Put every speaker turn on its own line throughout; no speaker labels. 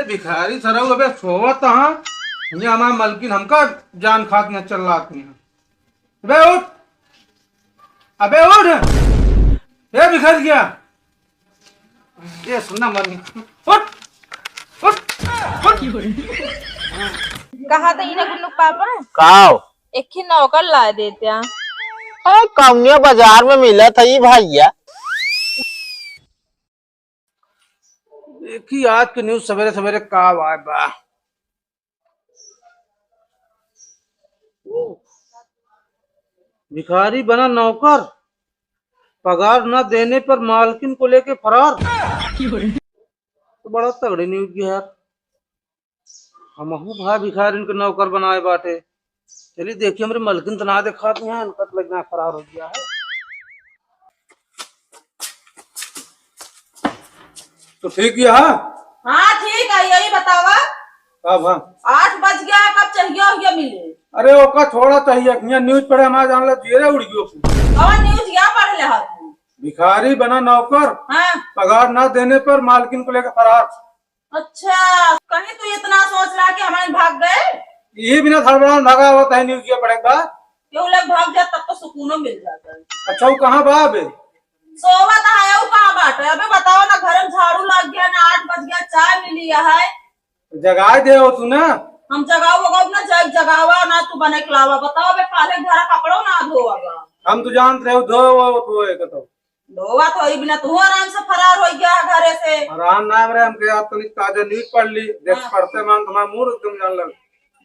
ए भिखारी सरऊ अबे सोवत हाँ ये हमारा मलकिन हमका जान खात न चल रहा है। अबे उठ, अबे उठ, ये भिखारी गया ये सुनना मन उठ उठ उठ।
कहा था इन्हें गुल्लू पापा
काओ
एक ही नौकर ला देते हैं।
अरे कौनिया बाजार में मिला था ये भैया।
एक ही आज की न्यूज सवेरे सवेरे का आए बा। भिखारी बना नौकर, पगार न देने पर मालकिन को लेके फरार। तो बड़ा तगड़ी न्यूज की है। हमहू भाई भिखारी इनके नौकर बनाए बाटे। चलिए देखिए हमारे मलकिन तो ना दिखाते हैं, इनका तो लगना फरार हो गया है। तो ठीक है।
हाँ ठीक है, यही बतावा
अब हाँ
8 बज गया, कब चाहिए मिले।
अरे ओका थोड़ा चाहिए, न्यूज पढ़े हमारे जान लो जीरे उड़ गयो।
कौन न्यूज क्या पढ़ ले हाथ में?
भिखारी बना नौकर,
हाँ
पगार न देने पर मालकिन को लेकर फरार।
अच्छा, कहीं तू इतना सोच रहा कि हमारे भाग गए?
ये बिना थड़बड़ाहट भागा होता है न्यूज किया पड़ेगा।
क्यों लोग भाग जाए तब तो सुकून मिल जाता है।
अच्छा वो कहाँ बा अबे?
सोवत आया हूँ कहाँ बाटे? अबे बताओ ना, घर में झाड़ू लग गया ना, 8 बज गया, चाय मिली है।
जगाए दे हो तू ना।
हम जगाओ वगाओ ना, जग जगावा ना तू बने खिलावा। बताओ बे काले घर कपड़ो ना धोवागा।
हम तो जानते रहे तो
धोवा तो ही बिना तू आराम से फरार हो गया घरे से।
आराम ना रहे हम के तो ताजा न्यूज पढ़ ली देख पढ़ते मान तुम्हारा मुंह एकदम जान लग।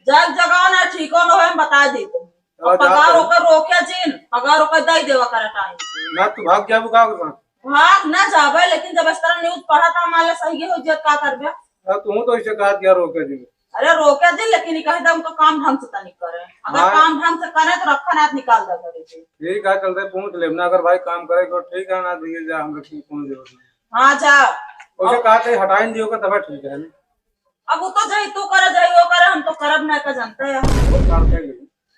जग जगाओ ना, ठीक हो ना हम बता दी तुम। पगार होकर रोके जिन पगार होकर दे देवा करे टाइम
ना तू भाग गया बुका के
भाग ना जावे। लेकिन जब इस तरह न्यूज पढ़ा था हमारे सही हो जत का करबे।
तू तो इसे कहा दिया रोके जी।
अरे रोके जी, लेकिन कहे था उनको काम ढंग से तनिक करे। अगर काम ढंग से करे तो रखा ना निकाल दे करे।
ठीक है चलते पूछ ले ना, अगर भाई काम करेगा ठीक है ना दिए जा हम कौन जरूरत नहीं।
हाँ जा
उसे कहा थे हटाइन दियो का तब ठीक है ना।
अब वो तो जाई तू करे जाई वो करे, हम तो करब ना का जानते हैं।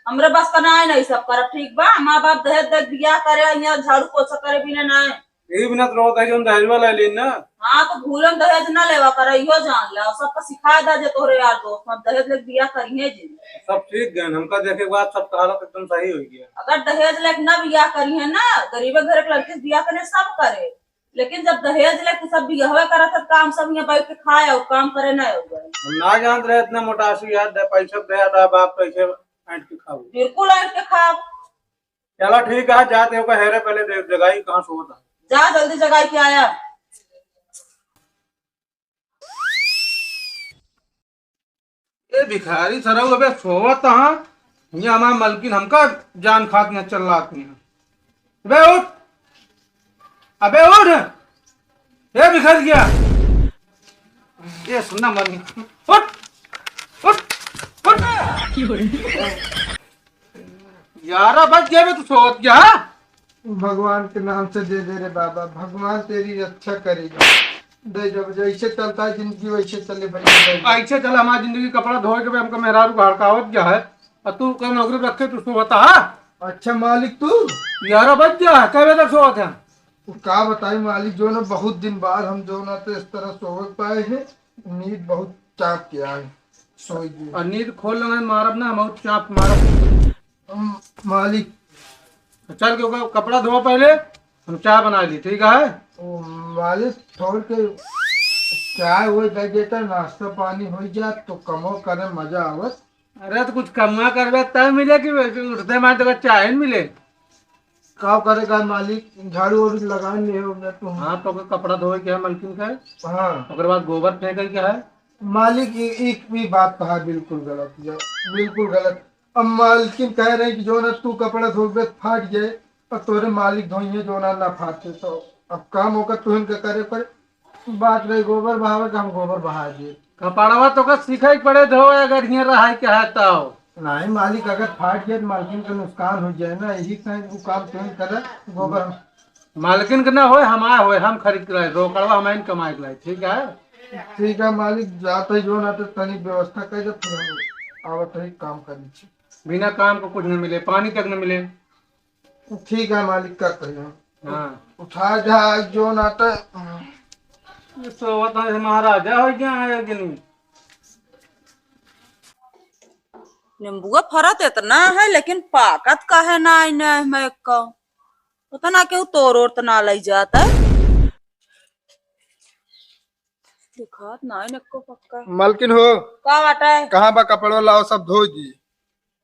हमरे बस का ना है नहीं सब करब। ठीक बा, माँ बाप दहेज दे दिया करे, यहाँ झाड़ू पोछा करे बिना ना है।
ये बिना तो रोता है जो दहेज वाला ले ना।
हाँ तो भूलम दहेज ना लेवा करे, इहो जान ले। सबका सिखा दा जे तोहरे यार दोस्त हम दहेज लेके दिया करिए जी।
सब ठीक गए हमका देखे के बाद सब हालत एकदम सही हो गया।
अगर दहेज लेके ना बिया करिए ना, गरीबे घर के लड़के बिया करे सब करे। लेकिन जब दहेज लेके सब बिया करे तब काम सब यहाँ बैठ के खाए और काम करे ना हो गए।
हम ना जानते रहे इतना मोटासी याद है पैसा दे बाप पैसे ऐंठ के खाओ।
बिल्कुल ऐंठ के खाओ।
चलो ठीक है जाते हो हेरे पहले जगह कहाँ सोता
जा जल्दी जगह के आया।
ये भिखारी सरऊ अबे सोवत हाँ ये हमारा मलकिन हमका जान खात न चल रहा है। अबे उठ, अबे उठ, ये भिखारी गया ये सुनना मन उठ उठ उठ। 11 बज गए तू सोवत क्या?
भगवान के नाम से दे दे रे बाबा, भगवान तेरी रक्षा करेगा। दे जब जैसे चलता है जिंदगी वैसे चले भैया।
ऐसे चल हमारी जिंदगी कपड़ा धोए के हमको मेहरारू का हड़कावत क्या है और तू कहीं नौकरी रखे तू उसको बता।
अच्छा मालिक तू
11 बज गया है, कई बजे तक सोवत है?
का बताई मालिक, जो ना बहुत दिन बाद हम जो ना तो इस तरह सोच पाए हैं। नींद बहुत चाप के आए सो गए
और नींद खोल लेना मारब ना हम चाप मारब।
मालिक।
चल के कपड़ा धो पहले हम चाय बना ली ठीक है।
ओ मालिक छोड़ के चाय वो दे देता, नाश्ता पानी हो जाए तो कमो करे मजा आवत।
अरे तो कुछ कमा करवे तब मिले कि उठते मार तो चाय मिले।
का करेगा मालिक, झाड़ू वाड़ू लगाए नहीं हो तुम।
हाँ तो कपड़ा धोए के है मलकिन का।
हाँ
ओकर बाद गोबर फेंके के है।
मालिक एक भी बात कहा बिल्कुल गलत, बिल्कुल गलत। अब मालकिन कह रहे कि जो ना तू कपड़ा धोबे फाट जाए और तोरे मालिक धोइए जो ना फाटे, तो अब काम होकर तू इनका करे पर बात रही गोबर बहावे का हम गोबर बहा दिए।
कपड़वा तो सीखे पड़े धो अगर यहाँ रहा के है तो
नहीं मालिक, अगर फाट जाए तो मालकिन का नुकसान हो जाए ना, यही कहीं वो काम तुम करे गोबर।
मालकिन के ना हो हमारा हो हम खरीद के लाए रोकड़वा हमारे कमाए के लाए ठीक है।
ठीक है मालिक, जाते जो ना तो तनी व्यवस्था कर दे फिर आवत है काम करनी।
बिना काम को कुछ न मिले, पानी तक न मिले।
ठीक है मालिक करते हैं।
हाँ
उठा जा जो ना तो
महाराजा हो गया है कि नहीं।
नींबुआ फरत इतना है लेकिन पाकत का है ना इन्हें मैं का उतना क्यों तोड़ तो ना लई जाता है दिखात ना है को पक्का
मालकिन हो
का बाटा है
कहाँ बा कपड़ो लाओ सब धो दी।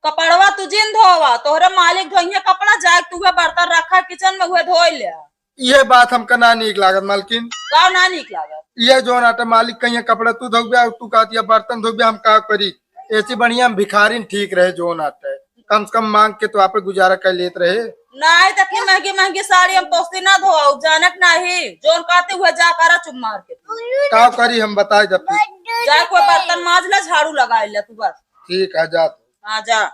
कपड़वा तुझिन धोवा तोहरे मालिक धोइए कपड़ा जाए तू बर्तन रखा किचन में हुए धोई ले
ये बात हमका ना नीक लागत मालकिन।
का ना निक लागत
ये जो नाटा मालिक कहीं कपड़ा तू धोबिया तू कहती बर्तन धोबिया हम का करी। ऐसी बढ़िया हम भिखारी ठीक रहे जो नाटा है कम से कम मांग के तो आप गुजारा कर लेते रहे।
नहीं तक महंगी महंगी साड़ी हम पोस्ती ना धो जानक नहीं जोन कहते हुए जा करा चुप मार के
का करी हम बताए जब
जा कोई बर्तन माज ले झाड़ू लगा ले तू बस
ठीक है जा
हाँ जा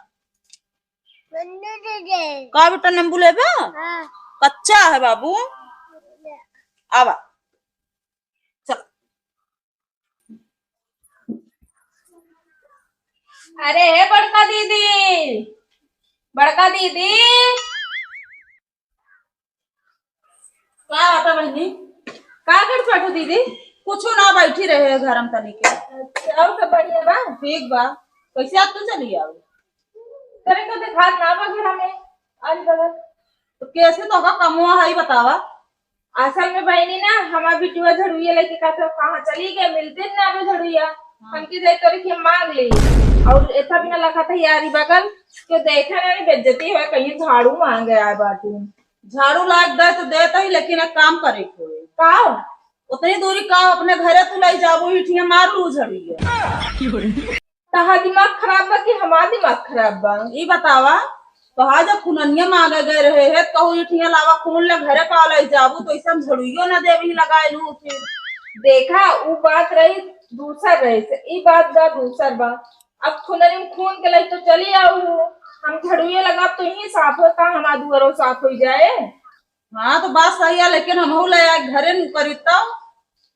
का बेटा नींबू ले कच्चा है बाबू आवा चल
अरे बड़का दीदी
क्या आता बहनी
का कर बैठो दीदी।
कुछ ना बैठी रहे घर में तनी के
अच्छा और सब बढ़िया बा।
ठीक बा कैसे आप तू चली आओ
करे तो दिखात ना बा घर हमें आज बगल
तो कैसे तो का कमुआ है बतावा
असल में बहनी ना हमार बिटिया झड़ुइया लेके का तो कहां चली गए मिलते ना अबे झड़ुइया हमकी देख कर के मांग ली और ऐसा भी ना लगा था यारी बगल के देखा ना बेइज्जती है कहीं झाड़ू मांग गया बाटी
झाड़ू लाग दे तो देता ही लेकिन एक काम करे कोई
का
उतनी दूरी का अपने घरे तू लाई जाबू इठिया मार लू झड़ी है
तहा दिमाग खराब बा कि हमार दिमाग खराब बा
ये बतावा तो हाँ जब खुननिया मांगे गए रहे है कहू इठिया लावा खून ले घरे का लाई जाबू तो ऐसा झड़ुइयो ना देवी लगाए लू फिर
देखा वो बात रही दूसर रहे से ई बात बा दूसर बा अब खुनरी में खून के लिए तो चली आओ हम झड़ुए लगा तो ही साफ हो का हमारा दुआरो साफ हो जाए।
हाँ तो बात सही है लेकिन हम ले आए घरे नु करी तब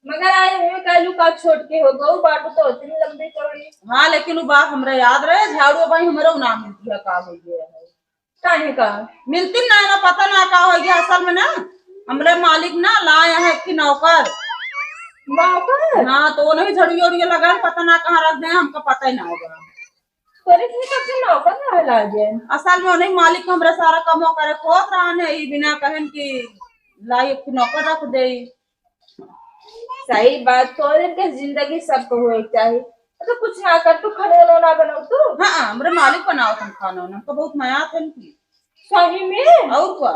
मगर आए हुए कहलू का छोड़ के हो गऊ बात तो इतनी लंबी चौड़ी।
हाँ लेकिन वो बात हमरा याद रहे झाड़ू भाई हमारा नाम मिलती है का हो गया है
काहे का
मिलती ना ना पता ना का हो गया असल में ना हमरे मालिक ना लाए हैं कि नौकर
नौकर
हाँ तो वो नहीं झड़िया उड़िया लगा पता ना कहाँ रख दे हमको पता ही ना होगा
तोरे की कब से नौकर ना लागे
असल में नहीं मालिक हमरा सारा काम करे खोत रहा है बिना कहन की लाई कि नौकर रख दे
सही बात तोरे के जिंदगी सबको होए चाहिए तो कुछ ना कर तू खाने ना बनाओ तू।
हाँ हमरे मालिक बनाओ तुम खाना उन्हें तो बहुत मया थे इनकी
सही में
और क्या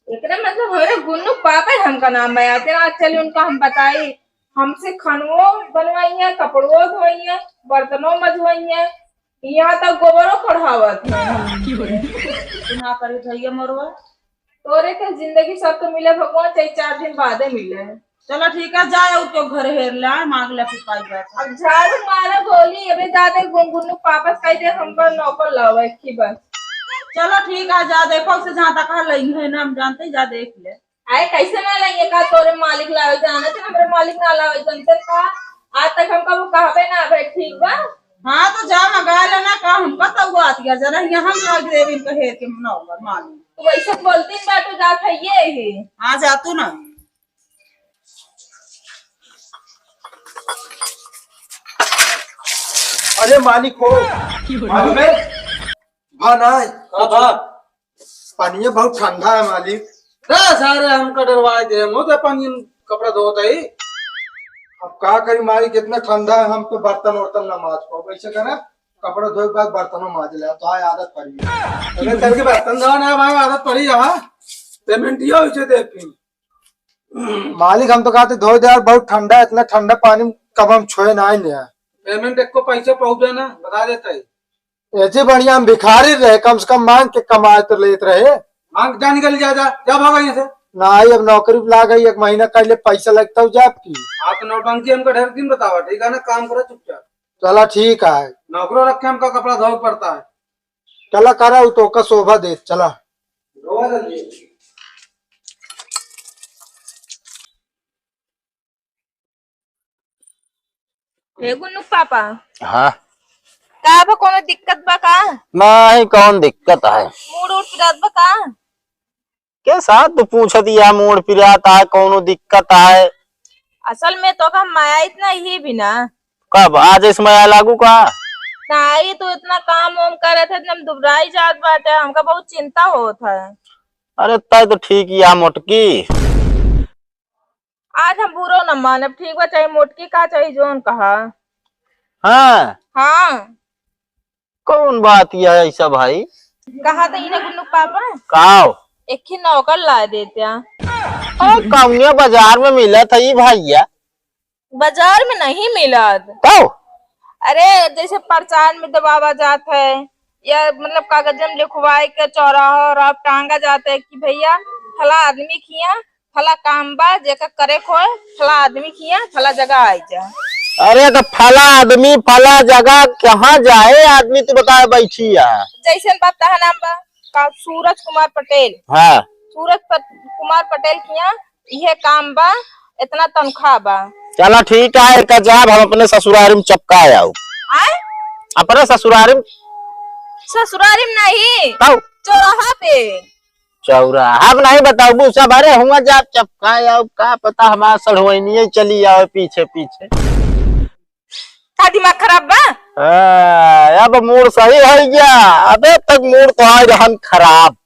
एकरा मतलब हमारे गुन्नू पापा है हमका नाम है आते ना चलिए उनका हम बताई हमसे खानों बनवाई है कपड़ों धोई है बर्तनों मधुआई है यहाँ तक गोबरों पढ़ावत है
ना करे भैया मरवा
तोरे के जिंदगी सब तो मिले भगवान चाहे 4 दिन बाद मिले।
चलो ठीक है जाए और क्यों घर हेर ला मांग ले फिर पाई बात
अब झाड़ू मारा गोली अबे दादे गुन्नू पापस कह दे हमका नौकर लावे की बस।
चलो ठीक है जा देखो से जहाँ तक लगी है ना हम जानते ही जा देख ले
आए कैसे ना लेंगे का तोरे मालिक लावे जाना थे हमारे मालिक ना लावे जनते का आज तक हमका वो कहा ना भाई ठीक बा।
हाँ तो जा मंगा लेना का हमका तो वो आती है जरा यहाँ लग देवी इनका हेर के मनाओ मालूम
तो वैसे बोलती बात जात है ये ही
हाँ जा तू ना
अरे मालिक हो
मालूम है
पानी बहुत ठंडा है मालिक।
सारे हमका डरवाए दे मुझे पानी कपड़ा धोता ही
अब का करी मालिक इतना ठंडा है हम तो बर्तन वर्तन न माज पाओ वैसे करे कपड़ा धोए के बाद बर्तनों माज ले तो आए आदत पड़ी
अरे तेरे के बर्तन धोना है भाई आदत पड़ी जा पेमेंट दिया उसे देख के
मालिक हम तो कहते धो दे यार बहुत ठंडा है इतना ठंडा पानी कब हम छुए ना ही नहीं
पेमेंट एक को पैसे पहुंचे ना बता देता है
ऐसे बढ़िया हम भिखारी रहे कम से कम मांग के कमाए तो लेते रहे।
मांग जा निकल जा भागा यहाँ से
ना आई अब नौकरी ला गई 1 महीना पहले पैसा लगता हो जाप की
आप नौटंकी हमको ढेर दिन बतावा ठीक है ना काम करो चुपचाप
चला ठीक है
नौकरों रखे हमका कपड़ा धो पड़ता है
चला करा तो का शोभा दे चला
धोआ जल्दी
हे गुन्नू पापा
हाँ
का बा कोनो दिक्कत बा का
नहीं कौन दिक्कत है
मूड उठ फिरत बा का
के साथ तू पूछ दिया मूड फिराता है कौनो दिक्कत है
असल में तो का माया इतना ही भी ना
कब आज इसमें लागू का
नहीं तो इतना काम वाम करे थे एकदम दुबराई जात बाटे, हमका बहुत चिंता होत है।
अरे तय तो ठीक या मोटकी।
आज हम बुरो न मानब, ठीक बा, चाहे मोटकी का चाहे जोन कहा।
हाँ
हाँ
कौन बात यह ऐसा भाई?
कहा था इन्हें गुन्नू पापा
काओ
एक ही नौकर ला देते हैं।
और कौनिया बाजार में मिला था ये भैया?
बाजार में नहीं मिला।
काओ
अरे जैसे प्रचार में दबावा जात है या मतलब कागज में लिखवाए के चौराहा और आप टांगा जाता है कि भैया फला आदमी किया फला काम बा जेका करे को फला आदमी किया फला जगह आई जा।
अरे तो फला आदमी फला जगह कहाँ जाए आदमी तो बता बैठी है।
जैसे बात है नाम बा का सूरज कुमार पटेल।
हाँ
कुमार पटेल किया यह काम बा इतना तनख्वाह बा।
चलो ठीक है एक जब हम अपने ससुरारी में चपका आओ।
आए
अपने ससुरारी में
ससुरारी में नहीं
आओ
चौराहा पे।
चौराहा अब नहीं बताओ भूसा भरे हुआ जब चपका आओ का पता हमारा सड़वैनी चली आओ पीछे पीछे।
का दिमाग खराब बा?
अब मूड सही है क्या? अबे तक मूड तो आ रहन खराब।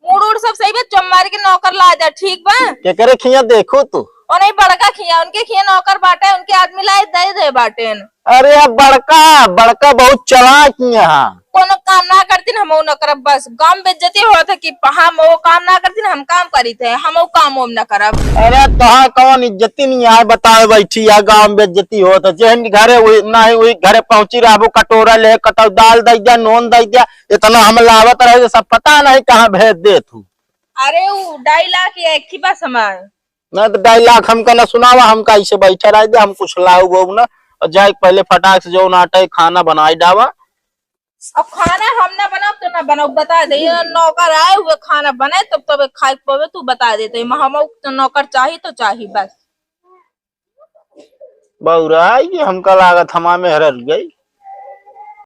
मूड उड़ सब सही बा, चम्मारी के नौकर ला जा ठीक बा।
के करे खिया देखो तू
और नहीं बड़का खिया उनके खिया नौकर बाटे उनके आदमी लाए दे दे बाटे।
अरे अब बड़का बड़का बहुत चालाक यहाँ।
कोनो काम ना करती हम न करब, बस गांव बेइज्जती होत है कि हम वो काम ना करती हम काम करी थे हम वो काम न करब।
अरे तहाँ कौन इज्जती नहीं है बताए बैठी है गाँव में बेइज्जती हो तो जहन घरे ना हुई घरे पहुंची रहो कटोरा ले कटो दाल दे दिया नून दे दिया इतना हम लावत रहे सब पता नहीं कहाँ भेज दे तू।
अरे वो 2.5 लाख या एक ही बा समय
मैं तो 2.5 लाख हमका न सुनावा हमका ऐसे बैठे रह दे हम कुछ लाऊ गो न और जाए पहले फटाक से जो नाटे खाना बनाई डावा।
अब खाना हम ना बनाओ तो ना बनाओ बता दे नौकर आए हुए खाना बने तब तो खाए पवे तू बता देते हम तो नौकर चाहिए तो चाहिए बस।
बउरा ये हमका लागत हमा में हर गई।